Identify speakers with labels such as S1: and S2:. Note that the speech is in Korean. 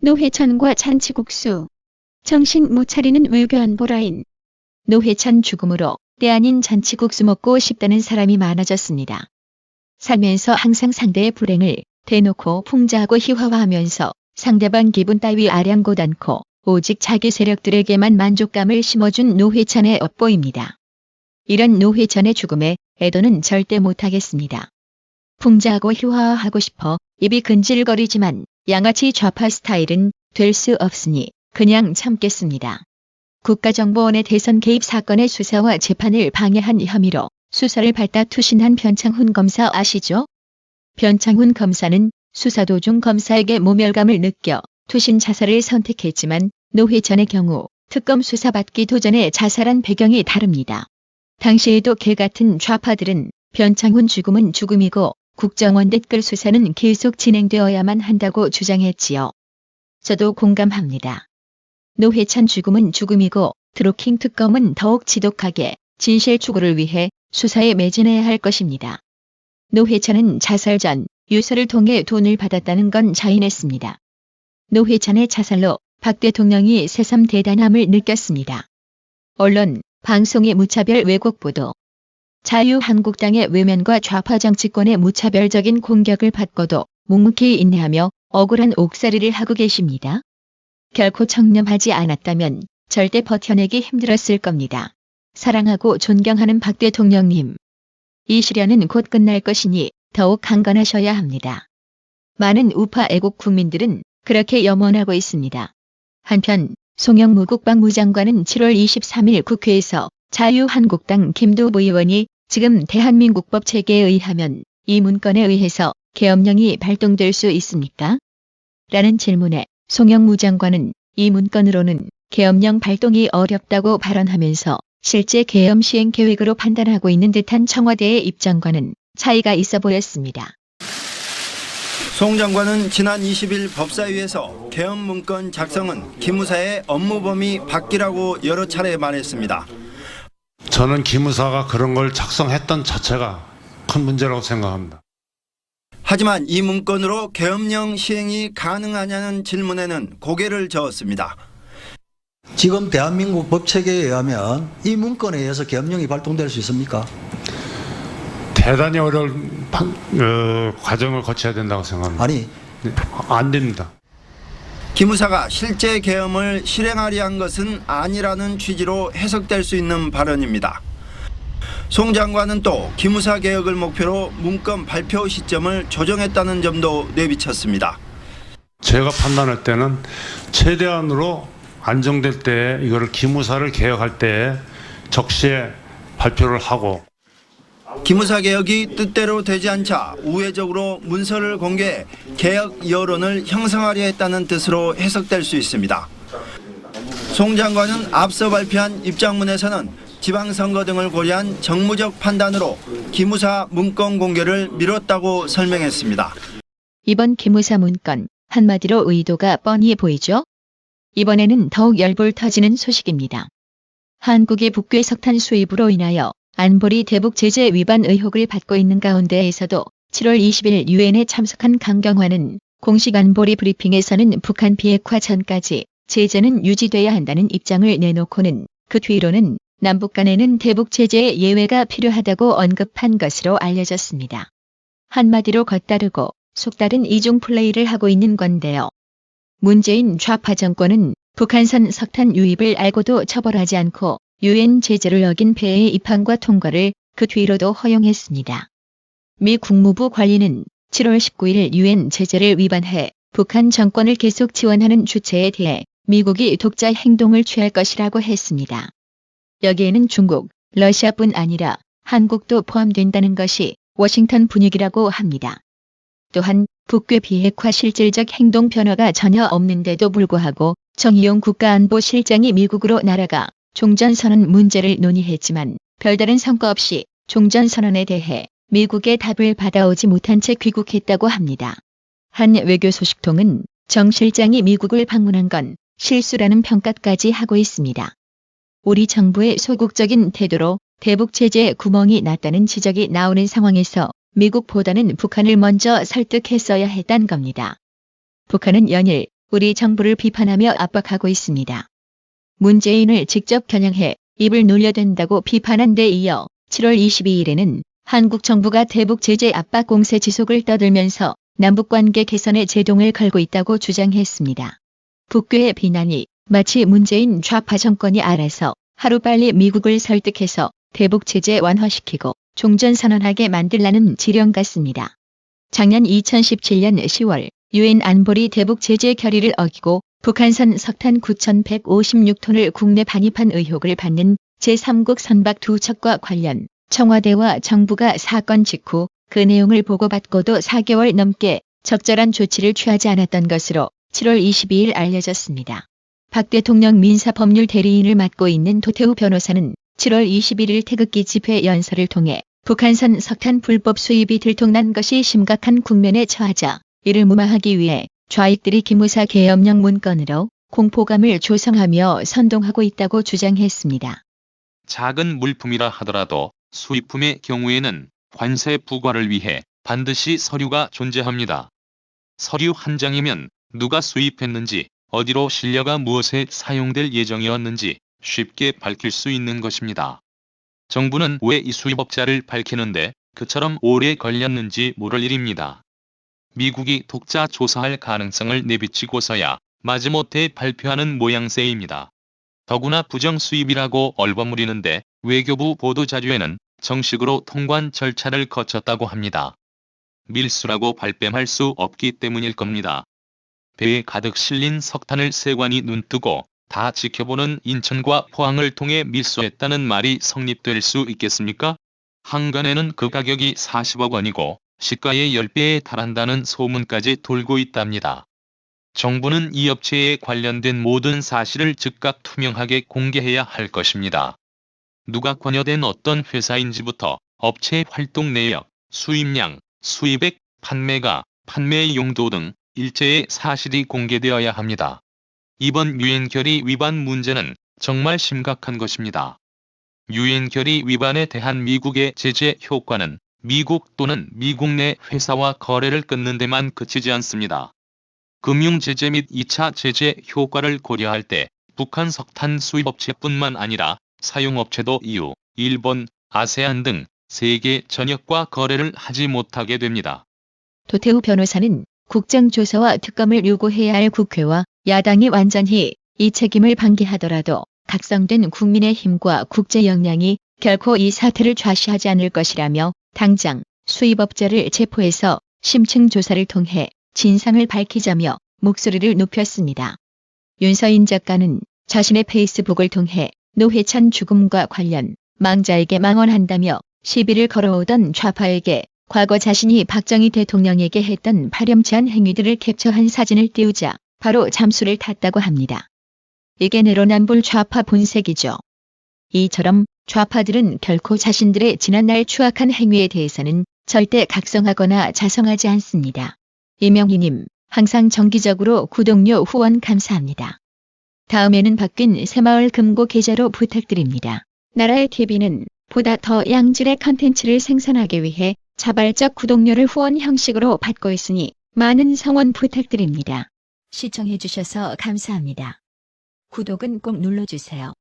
S1: 노회찬과 잔치국수. 정신 못 차리는 외교 안보 라인. 노회찬 죽음으로 때 아닌 잔치국수 먹고 싶다는 사람이 많아졌습니다. 살면서 항상 상대의 불행을 대놓고 풍자하고 희화화하면서 상대방 기분 따위 아량곳 않고 오직 자기 세력들에게만 만족감을 심어준 노회찬의 업보입니다. 이런 노회찬의 죽음에 애도는 절대 못하겠습니다. 풍자하고 희화화하고 싶어 입이 근질거리지만 양아치 좌파 스타일은 될 수 없으니 그냥 참겠습니다. 국가정보원의 대선 개입 사건의 수사와 재판을 방해한 혐의로 수사를 밟다 투신한 변창훈 검사 아시죠? 변창훈 검사는 수사 도중 검사에게 모멸감을 느껴 투신 자살을 선택했지만 노회찬의 경우 특검 수사받기 도전에 자살한 배경이 다릅니다. 당시에도 개같은 좌파들은 변창훈 죽음은 죽음이고 국정원 댓글 수사는 계속 진행되어야만 한다고 주장했지요. 저도 공감합니다. 노회찬 죽음은 죽음이고 드루킹 특검은 더욱 지독하게 진실 추구를 위해 수사에 매진해야 할 것입니다. 노회찬은 자살 전 유서를 통해 돈을 받았다는 건 자인했습니다. 노회찬의 자살로 박 대통령이 새삼 대단함을 느꼈습니다. 언론, 방송의 무차별 왜곡 보도. 자유한국당의 외면과 좌파 정치권의 무차별적인 공격을 받고도 묵묵히 인내하며 억울한 옥살이를 하고 계십니다. 결코 청렴하지 않았다면 절대 버텨내기 힘들었을 겁니다. 사랑하고 존경하는 박 대통령님. 이 시련은 곧 끝날 것이니 더욱 강건하셔야 합니다. 많은 우파 애국 국민들은 그렇게 염원하고 있습니다. 한편 송영무 국방부 장관은 7월 23일 국회에서 자유한국당 김도부 의원이 지금 대한민국 법 체계에 의하면 이 문건에 의해서 계엄령이 발동될 수 있습니까? 라는 질문에 송영무 장관은 이 문건으로는 계엄령 발동이 어렵다고 발언하면서 실제 계엄 시행 계획으로 판단하고 있는 듯한 청와대의 입장과는 차이가 있어 보였습니다.
S2: 송 장관은 지난 20일 법사위에서 계엄 문건 작성은 기무사의 업무 범위 밖이라고 여러 차례 말했습니다.
S3: 저는 기무사가 그런 걸 작성했던 자체가 큰 문제라고 생각합니다.
S2: 하지만 이 문건으로 계엄령 시행이 가능하냐는 질문에는 고개를 저었습니다.
S4: 지금 대한민국 법체계에 의하면 이 문건에 의해서 계엄령이 발동될 수 있습니까?
S3: 대단히 어려운 과정을 거쳐야 된다고 생각합니다.
S4: 아니,
S3: 안 됩니다.
S2: 기무사가 실제 계엄을 실행하려 한 것은 아니라는 취지로 해석될 수 있는 발언입니다. 송 장관은 또 기무사 개혁을 목표로 문건 발표 시점을 조정했다는 점도 내비쳤습니다.
S3: 제가 판단할 때는 최대한으로 안정될 때 이거를 기무사를 개혁할 때 적시에 발표를 하고
S2: 기무사 개혁이 뜻대로 되지 않자 우회적으로 문서를 공개해 개혁 여론을 형성하려 했다는 뜻으로 해석될 수 있습니다. 송 장관은 앞서 발표한 입장문에서는 지방선거 등을 고려한 정무적 판단으로 기무사 문건 공개를 미뤘다고 설명했습니다.
S1: 이번 기무사 문건, 한마디로 의도가 뻔히 보이죠? 이번에는 더욱 열불 터지는 소식입니다. 한국의 북괴 석탄 수입으로 인하여 안보리 대북 제재 위반 의혹을 받고 있는 가운데에서도 7월 20일 유엔에 참석한 강경화는 공식 안보리 브리핑에서는 북한 비핵화 전까지 제재는 유지돼야 한다는 입장을 내놓고는 그 뒤로는 남북 간에는 대북 제재의 예외가 필요하다고 언급한 것으로 알려졌습니다. 한마디로 겉다르고 속다른 이중 플레이를 하고 있는 건데요. 문재인 좌파 정권은 북한산 석탄 유입을 알고도 처벌하지 않고 유엔 제재를 어긴 배의 입항과 통과를 그 뒤로도 허용했습니다. 미 국무부 관리는 7월 19일 유엔 제재를 위반해 북한 정권을 계속 지원하는 주체에 대해 미국이 독자 행동을 취할 것이라고 했습니다. 여기에는 중국, 러시아뿐 아니라 한국도 포함된다는 것이 워싱턴 분위기라고 합니다. 또한 북괴 비핵화 실질적 행동 변화가 전혀 없는데도 불구하고 정의용 국가안보실장이 미국으로 날아가 종전선언 문제를 논의했지만 별다른 성과 없이 종전선언에 대해 미국의 답을 받아오지 못한 채 귀국했다고 합니다. 한 외교 소식통은 정 실장이 미국을 방문한 건 실수라는 평가까지 하고 있습니다. 우리 정부의 소극적인 태도로 대북 제재에 구멍이 났다는 지적이 나오는 상황에서 미국보다는 북한을 먼저 설득했어야 했단 겁니다. 북한은 연일 우리 정부를 비판하며 압박하고 있습니다. 문재인을 직접 겨냥해 입을 놀려댄다고 비판한 데 이어 7월 22일에는 한국 정부가 대북 제재 압박 공세 지속을 떠들면서 남북관계 개선에 제동을 걸고 있다고 주장했습니다. 북괴의 비난이 마치 문재인 좌파 정권이 알아서 하루빨리 미국을 설득해서 대북 제재 완화시키고 종전선언하게 만들라는 지령 같습니다. 작년 2017년 10월 유엔 안보리 대북 제재 결의를 어기고 북한산 석탄 9,156톤을 국내 반입한 의혹을 받는 제3국 선박 2척과 관련 청와대와 정부가 사건 직후 그 내용을 보고받고도 4개월 넘게 적절한 조치를 취하지 않았던 것으로 7월 22일 알려졌습니다. 박 대통령 민사법률 대리인을 맡고 있는 도태우 변호사는 7월 21일 태극기 집회 연설을 통해 북한산 석탄 불법 수입이 들통난 것이 심각한 국면에 처하자 이를 무마하기 위해 좌익들이 기무사 계엄령 문건으로 공포감을 조성하며 선동하고 있다고 주장했습니다.
S5: 작은 물품이라 하더라도 수입품의 경우에는 관세 부과를 위해 반드시 서류가 존재합니다. 서류 한 장이면 누가 수입했는지, 어디로 실려가 무엇에 사용될 예정이었는지 쉽게 밝힐 수 있는 것입니다. 정부는 왜 이 수입업자를 밝히는데 그처럼 오래 걸렸는지 모를 일입니다. 미국이 독자 조사할 가능성을 내비치고서야 마지못해 발표하는 모양새입니다. 더구나 부정수입이라고 얼버무리는데 외교부 보도자료에는 정식으로 통관 절차를 거쳤다고 합니다. 밀수라고 발뺌할 수 없기 때문일 겁니다. 배에 가득 실린 석탄을 세관이 눈뜨고 다 지켜보는 인천과 포항을 통해 밀수했다는 말이 성립될 수 있겠습니까? 한간에는 그 가격이 40억 원이고 시가의 10배에 달한다는 소문까지 돌고 있답니다. 정부는 이 업체에 관련된 모든 사실을 즉각 투명하게 공개해야 할 것입니다. 누가 관여된 어떤 회사인지부터 업체 활동 내역, 수입량, 수입액, 판매가, 판매 용도 등 일체의 사실이 공개되어야 합니다. 이번 유엔 결의 위반 문제는 정말 심각한 것입니다. 유엔 결의 위반에 대한 미국의 제재 효과는 미국 또는 미국 내 회사와 거래를 끊는 데만 그치지 않습니다. 금융제재 및 2차 제재 효과를 고려할 때 북한 석탄 수입업체뿐만 아니라 사용업체도 EU, 일본, 아세안 등 세계 전역과 거래를 하지 못하게 됩니다.
S1: 도태우 변호사는 국정조사와 특검을 요구해야 할 국회와 야당이 완전히 이 책임을 방기하더라도 각성된 국민의힘과 국제 역량이 결코 이 사태를 좌시하지 않을 것이라며 당장 수입업자를 체포해서 심층 조사를 통해 진상을 밝히자며 목소리를 높였습니다. 윤서인 작가는 자신의 페이스북을 통해 노회찬 죽음과 관련 망자에게 망언한다며 시비를 걸어오던 좌파에게 과거 자신이 박정희 대통령에게 했던 파렴치한 행위들을 캡처한 사진을 띄우자 바로 잠수를 탔다고 합니다. 이게 내로남불 좌파 본색이죠. 이처럼 좌파들은 결코 자신들의 지난날 추악한 행위에 대해서는 절대 각성하거나 자성하지 않습니다. 이명희님, 항상 정기적으로 구독료 후원 감사합니다. 다음에는 바뀐 새마을 금고 계좌로 부탁드립니다. 나라의 TV는 보다 더 양질의 컨텐츠를 생산하기 위해 자발적 구독료를 후원 형식으로 받고 있으니 많은 성원 부탁드립니다. 시청해주셔서 감사합니다. 구독은 꼭 눌러주세요.